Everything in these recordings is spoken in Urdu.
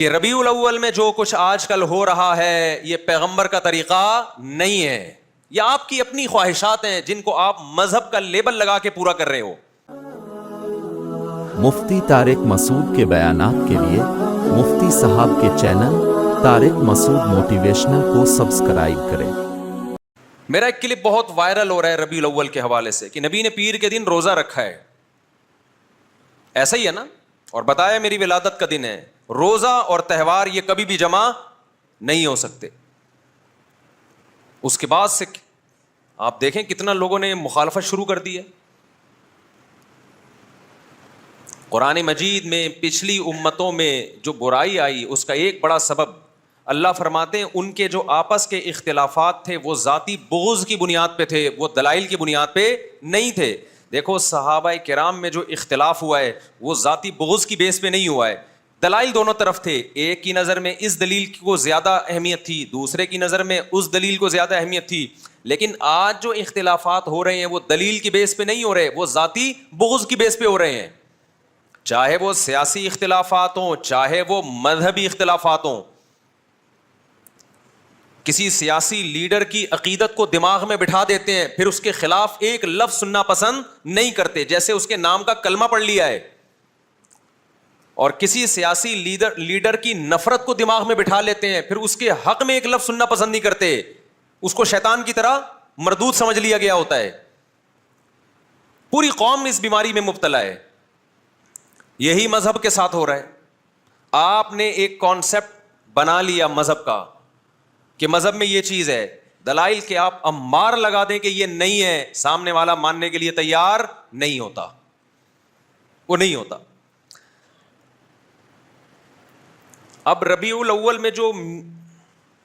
کہ ربیع الاول میں جو کچھ آج کل ہو رہا ہے یہ پیغمبر کا طریقہ نہیں ہے، یہ آپ کی اپنی خواہشات ہیں جن کو آپ مذہب کا لیبل لگا کے پورا کر رہے ہو۔ مفتی طارق مسعود کے بیانات کے لیے مفتی صاحب کے چینل طارق مسعود موٹیویشنل کو سبسکرائب کریں۔ میرا ایک کلپ بہت وائرل ہو رہا ہے ربیع الاول کے حوالے سے کہ نبی نے پیر کے دن روزہ رکھا ہے، ایسا ہی ہے نا، اور بتایا میری ولادت کا دن ہے۔ روزہ اور تہوار یہ کبھی بھی جمع نہیں ہو سکتے۔ اس کے بعد سے آپ دیکھیں کتنا لوگوں نے مخالفت شروع کر دی ہے۔ قرآن مجید میں پچھلی امتوں میں جو برائی آئی اس کا ایک بڑا سبب اللہ فرماتے ہیں ان کے جو آپس کے اختلافات تھے وہ ذاتی بغض کی بنیاد پہ تھے، وہ دلائل کی بنیاد پہ نہیں تھے۔ دیکھو صحابہ کرام میں جو اختلاف ہوا ہے وہ ذاتی بغض کی بیس پہ نہیں ہوا ہے، دلائل دونوں طرف تھے۔ ایک کی نظر میں اس دلیل کو زیادہ اہمیت تھی، دوسرے کی نظر میں اس دلیل کو زیادہ اہمیت تھی، لیکن آج جو اختلافات ہو رہے ہیں وہ دلیل کی بیس پہ نہیں ہو رہے، وہ ذاتی بغض کی بیس پہ ہو رہے ہیں، چاہے وہ سیاسی اختلافات ہوں چاہے وہ مذہبی اختلافات ہوں۔ کسی سیاسی لیڈر کی عقیدت کو دماغ میں بٹھا دیتے ہیں، پھر اس کے خلاف ایک لفظ سننا پسند نہیں کرتے، جیسے اس کے نام کا کلمہ پڑھ لیا ہے۔ اور کسی سیاسی لیڈر کی نفرت کو دماغ میں بٹھا لیتے ہیں، پھر اس کے حق میں ایک لفظ سننا پسند نہیں کرتے، اس کو شیطان کی طرح مردود سمجھ لیا گیا ہوتا ہے۔ پوری قوم اس بیماری میں مبتلا ہے۔ یہی مذہب کے ساتھ ہو رہا ہے۔ آپ نے ایک کانسیپٹ بنا لیا مذہب کا کہ مذہب میں یہ چیز ہے، دلائل کہ آپ مار لگا دیں کہ یہ نہیں ہے، سامنے والا ماننے کے لیے تیار نہیں ہوتا، وہ نہیں ہوتا۔ اب ربیع الاول میں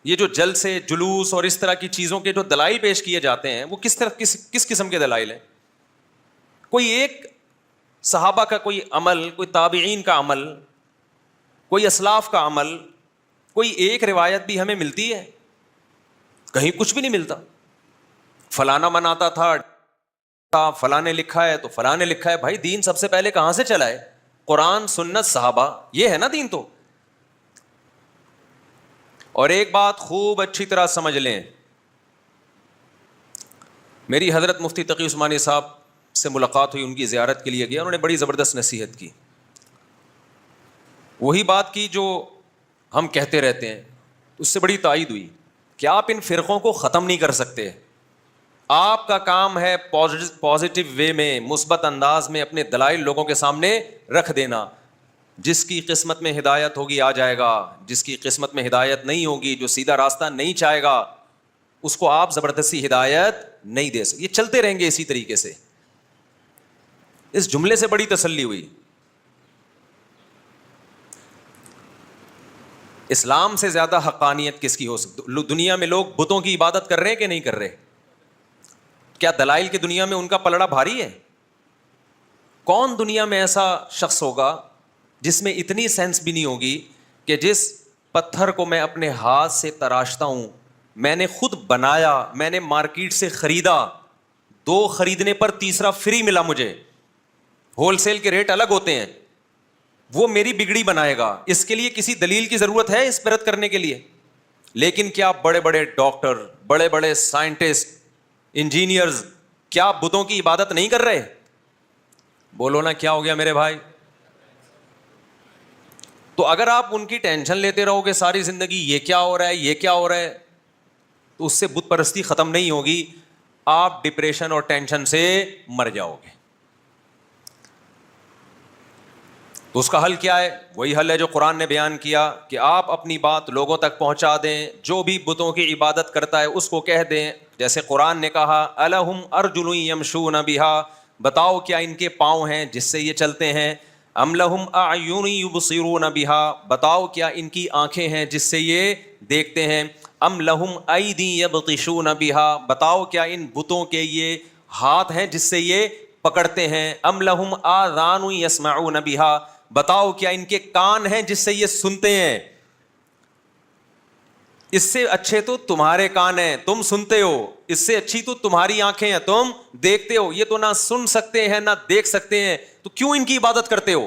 یہ جو جلسے جلوس اور اس طرح کی چیزوں کے جو دلائل پیش کیے جاتے ہیں وہ کس قسم کے دلائل ہیں؟ کوئی ایک صحابہ کا کوئی عمل، کوئی تابعین کا عمل، کوئی اسلاف کا عمل، کوئی ایک روایت بھی ہمیں ملتی ہے؟ کہیں کچھ بھی نہیں ملتا۔ فلانا مناتا تھا، فلاں نے لکھا ہے تو فلاں نے لکھا ہے۔ بھائی دین سب سے پہلے کہاں سے چلا ہے؟ قرآن، سنت، صحابہ، یہ ہے نا دین تو۔ اور ایک بات خوب اچھی طرح سمجھ لیں، میری حضرت مفتی تقی عثمانی صاحب سے ملاقات ہوئی، ان کی زیارت کے لیے گیا، انہوں نے بڑی زبردست نصیحت کی، وہی بات کی جو ہم کہتے رہتے ہیں، اس سے بڑی تائید ہوئی کہ آپ ان فرقوں کو ختم نہیں کر سکتے۔ آپ کا کام ہے پازیٹیو وے میں، مثبت انداز میں اپنے دلائل لوگوں کے سامنے رکھ دینا۔ جس کی قسمت میں ہدایت ہوگی آ جائے گا، جس کی قسمت میں ہدایت نہیں ہوگی، جو سیدھا راستہ نہیں چاہے گا، اس کو آپ زبردستی ہدایت نہیں دے سکتے۔ یہ چلتے رہیں گے اسی طریقے سے۔ اس جملے سے بڑی تسلی ہوئی۔ اسلام سے زیادہ حقانیت کس کی ہو سکتی؟ دنیا میں لوگ بتوں کی عبادت کر رہے ہیں کہ نہیں کر رہے؟ کیا دلائل کی دنیا میں ان کا پلڑا بھاری ہے؟ کون دنیا میں ایسا شخص ہوگا جس میں اتنی سینس بھی نہیں ہوگی کہ جس پتھر کو میں اپنے ہاتھ سے تراشتا ہوں، میں نے خود بنایا، میں نے مارکیٹ سے خریدا، 2 خریدنے پر تیسرا فری ملا مجھے، ہول سیل کے ریٹ الگ ہوتے ہیں، وہ میری بگڑی بنائے گا، اس کے لیے کسی دلیل کی ضرورت ہے اس پہ رد کرنے کے لیے؟ لیکن کیا بڑے بڑے ڈاکٹر، بڑے بڑے سائنٹسٹ، انجینئرز کیا بتوں کی عبادت نہیں کر رہے؟ بولو نا کیا ہو گیا میرے بھائی؟ تو اگر آپ ان کی ٹینشن لیتے رہو گے ساری زندگی، یہ کیا ہو رہا ہے، یہ کیا ہو رہا ہے، تو اس سے بت پرستی ختم نہیں ہوگی، آپ ڈپریشن اور ٹینشن سے مر جاؤ گے۔ تو اس کا حل کیا ہے؟ وہی حل ہے جو قرآن نے بیان کیا کہ آپ اپنی بات لوگوں تک پہنچا دیں، جو بھی بتوں کی عبادت کرتا ہے اس کو کہہ دیں، جیسے قرآن نے کہا الہم ارجل یمشون بہا، بتاؤ کیا ان کے پاؤں ہیں جس سے یہ چلتے ہیں؟ ام لہم اعین یبصرون بہا، بتاؤ کیا ان کی آنکھیں ہیں جس سے یہ دیکھتے ہیں؟ ام لہم ایدی یبطشون بہا، بتاؤ کیا ان بتوں کے یہ ہاتھ ہیں جس سے یہ پکڑتے ہیں؟ ام لہم آذان یسمعون بہا، بتاؤ کیا ان کے کان ہیں جس سے یہ سنتے ہیں؟ اس سے اچھے تو تمہارے کان ہیں، تم سنتے ہو، اس سے اچھی تو تمہاری آنکھیں ہیں، تم دیکھتے ہو، یہ تو نہ سن سکتے ہیں نہ دیکھ سکتے ہیں، تو کیوں ان کی عبادت کرتے ہو؟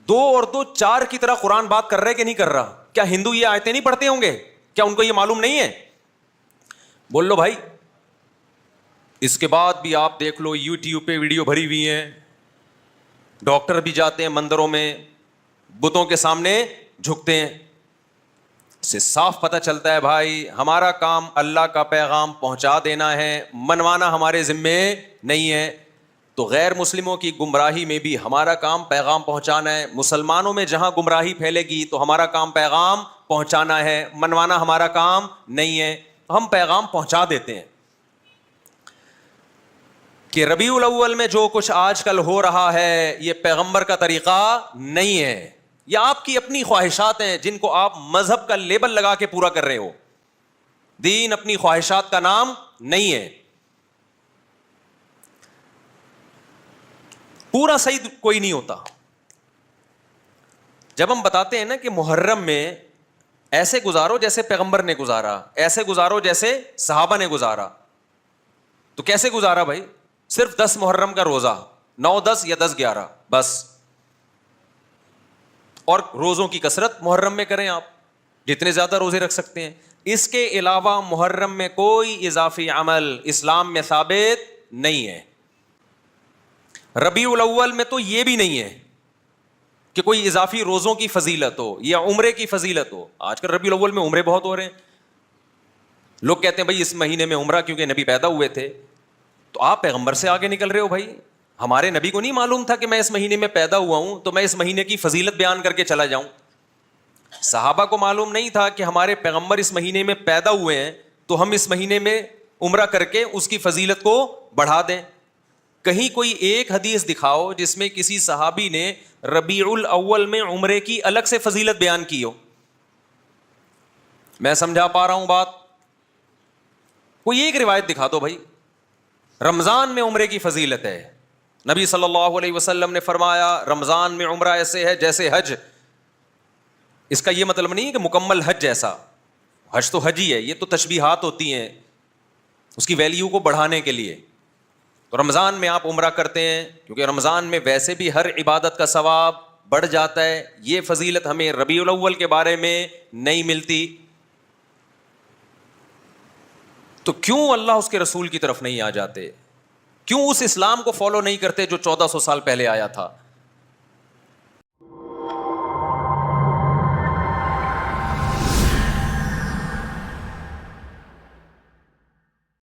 دو اور دو چار کی طرح قرآن بات کر رہا ہے کہ نہیں کر رہا؟ کیا ہندو یہ آیتیں نہیں پڑھتے ہوں گے؟ کیا ان کو یہ معلوم نہیں ہے؟ بول لو بھائی. اس کے بعد بھی آپ دیکھ لو یوٹیوب پہ ویڈیو بھری ہوئی ہیں, ڈاکٹر بھی جاتے ہیں مندروں میں, بتوں کے سامنے جھکتے ہیں. اس سے صاف پتہ چلتا ہے بھائی ہمارا کام اللہ کا پیغام پہنچا دینا ہے, منوانا ہمارے ذمے نہیں ہے. تو غیر مسلموں کی گمراہی میں بھی ہمارا کام پیغام پہنچانا ہے. مسلمانوں میں جہاں گمراہی پھیلے گی تو ہمارا کام پیغام پہنچانا ہے, منوانا ہمارا کام نہیں ہے. ہم پیغام پہنچا دیتے ہیں کہ ربیع الاول میں جو کچھ آج کل ہو رہا ہے یہ پیغمبر کا طریقہ نہیں ہے, یہ آپ کی اپنی خواہشات ہیں جن کو آپ مذہب کا لیبل لگا کے پورا کر رہے ہو. دین اپنی خواہشات کا نام نہیں ہے. پورا صحیح کوئی نہیں ہوتا. جب ہم بتاتے ہیں نا کہ محرم میں ایسے گزارو جیسے پیغمبر نے گزارا, ایسے گزارو جیسے صحابہ نے گزارا, تو کیسے گزارا بھائی؟ صرف 10 محرم کا روزہ, 9, 10 یا 10, 11 بس. اور روزوں کی کثرت محرم میں کریں آپ, جتنے زیادہ روزے رکھ سکتے ہیں. اس کے علاوہ محرم میں کوئی اضافی عمل اسلام میں ثابت نہیں ہے. ربیع الاول میں تو یہ بھی نہیں ہے کہ کوئی اضافی روزوں کی فضیلت ہو یا عمرے کی فضیلت ہو. آج کل ربیع الاول میں عمرے بہت ہو رہے ہیں. لوگ کہتے ہیں بھائی اس مہینے میں عمرہ کیونکہ نبی پیدا ہوئے تھے. تو آپ پیغمبر سے آگے نکل رہے ہو بھائی. ہمارے نبی کو نہیں معلوم تھا کہ میں اس مہینے میں پیدا ہوا ہوں تو میں اس مہینے کی فضیلت بیان کر کے چلا جاؤں؟ صحابہ کو معلوم نہیں تھا کہ ہمارے پیغمبر اس مہینے میں پیدا ہوئے ہیں تو ہم اس مہینے میں عمرہ کر کے اس کی فضیلت کو بڑھا دیں؟ کہیں کوئی ایک حدیث دکھاؤ جس میں کسی صحابی نے ربیع الاول میں عمرے کی الگ سے فضیلت بیان کی ہو. میں سمجھا پا رہا ہوں بات؟ کوئی ایک روایت دکھا دو بھائی. رمضان میں عمرے کی فضیلت ہے. نبی صلی اللہ علیہ وسلم نے فرمایا رمضان میں عمرہ ایسے ہے جیسے حج. اس کا یہ مطلب نہیں ہے کہ مکمل حج جیسا, حج تو حج ہی ہے, یہ تو تشبیہات ہوتی ہیں اس کی ویلیو کو بڑھانے کے لیے. تو رمضان میں آپ عمرہ کرتے ہیں کیونکہ رمضان میں ویسے بھی ہر عبادت کا ثواب بڑھ جاتا ہے. یہ فضیلت ہمیں ربیع الاول کے بارے میں نہیں ملتی. تو کیوں اللہ اس کے رسول کی طرف نہیں آ جاتے؟ کیوں اس اسلام کو فالو نہیں کرتے جو 1400 سال پہلے آیا تھا؟